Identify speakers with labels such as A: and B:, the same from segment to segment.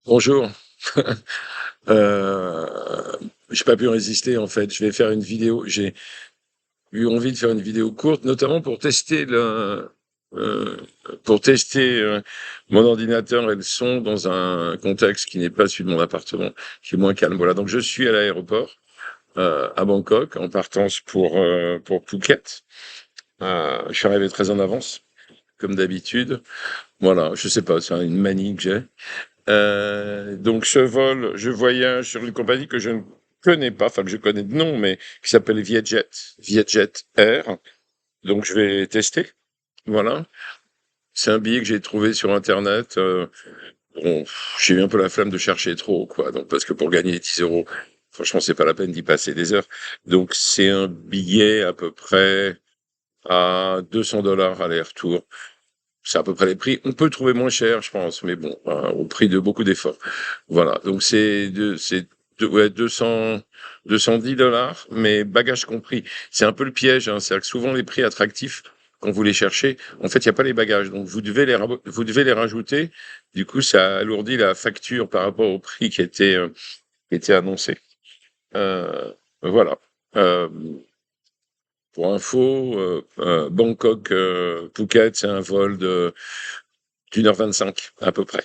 A: Bonjour. Euh, j'ai pas pu résister en fait. Je vais faire une vidéo. J'ai eu envie de faire une vidéo courte, notamment euh, pour tester mon ordinateur et le son dans un contexte qui n'est pas celui de mon appartement, qui est moins calme. Voilà. Donc je suis à l'aéroport à Bangkok en partance pour Phuket. Je suis arrivé très en avance, comme d'habitude. Voilà. Je sais pas, c'est une manie que j'ai. Donc je voyage sur une compagnie que je ne connais pas, enfin que je connais de nom, mais qui s'appelle Vietjet Air. Donc je vais tester. Voilà. C'est un billet que j'ai trouvé sur Internet. Bon, j'ai eu un peu la flemme de chercher trop, quoi. Donc parce que pour gagner 10 euros, franchement, c'est pas la peine d'y passer des heures. Donc c'est un billet à peu près à 200 $ aller-retour. C'est à peu près les prix. On peut trouver moins cher, je pense, mais bon, au prix de beaucoup d'efforts. Voilà. Donc ouais, 210 $, mais bagages compris. C'est un peu le piège, hein. C'est-à-dire que souvent les prix attractifs, quand vous les cherchez, en fait, il n'y a pas les bagages. Donc vous devez les rajouter. Du coup, ça alourdit la facture par rapport au prix qui était annoncé. Euh, voilà. Euh, pour info, Bangkok, Phuket, c'est un vol de d'1h25 à peu près.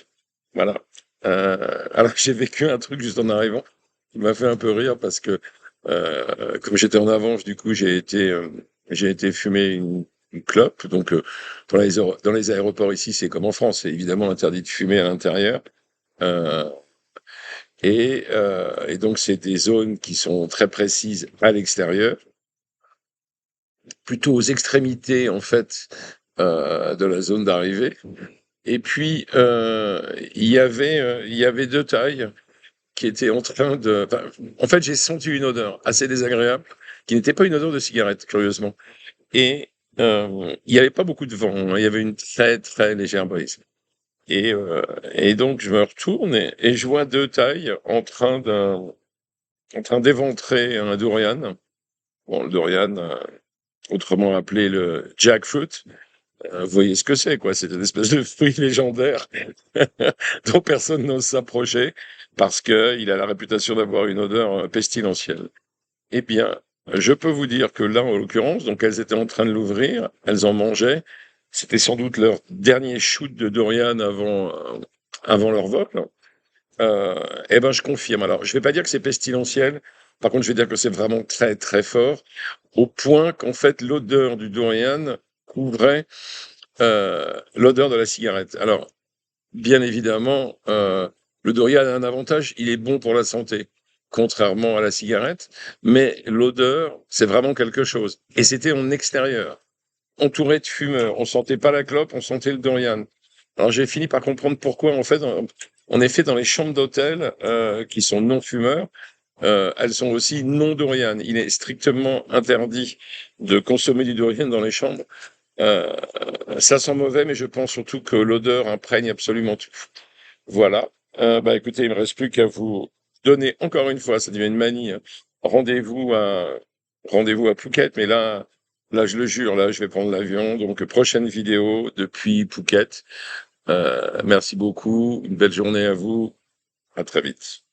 A: Voilà. Alors j'ai vécu un truc juste en arrivant qui m'a fait un peu rire parce que comme j'étais en avance, du coup j'ai été fumer une clope. Donc dans les aéroports ici, c'est comme en France, c'est évidemment interdit de fumer à l'intérieur. Euh, et donc c'est des zones qui sont très précises à l'extérieur, plutôt aux extrémités en fait de la zone d'arrivée. Et puis, il y avait deux tailles qui étaient en train de... enfin, en fait, j'ai senti une odeur assez désagréable, qui n'était pas une odeur de cigarette, curieusement. Et il n'y avait pas beaucoup de vent, hein. Il y avait une très, très légère brise. Et, euh, et donc, je me retourne et je vois deux tailles en train d'éventrer un durian. Bon, le durian, autrement appelé le jackfruit. Vous voyez ce que c'est, quoi. C'est une espèce de fruit légendaire dont personne n'ose s'approcher parce qu'il a la réputation d'avoir une odeur pestilentielle. Eh bien, je peux vous dire que là, en l'occurrence, donc elles étaient en train de l'ouvrir, elles en mangeaient. C'était sans doute leur dernier shoot de durian avant leur vol. Eh ben, je confirme. Alors, je vais pas dire que c'est pestilentiel. Par contre, je vais dire que c'est vraiment très, très fort, au point qu'en fait, l'odeur du durian couvrait l'odeur de la cigarette. Alors, bien évidemment, le durian a un avantage, il est bon pour la santé, contrairement à la cigarette, mais l'odeur, c'est vraiment quelque chose. Et c'était en extérieur, entouré de fumeurs. On sentait pas la clope, on sentait le durian. Alors j'ai fini par comprendre pourquoi, en fait, en effet, dans les chambres d'hôtel qui sont non fumeurs, elles sont aussi non durian. Il est strictement interdit de consommer du durian dans les chambres. Euh, Ça sent mauvais, mais je pense surtout que l'odeur imprègne absolument tout. Voilà. Bah écoutez, il me reste plus qu'à vous donner encore une fois, ça devient une manie, hein, rendez-vous à rendez-vous à Phuket, mais là je le jure, là je vais prendre l'avion. Donc prochaine vidéo depuis Phuket. Merci beaucoup, une belle journée à vous, à très vite.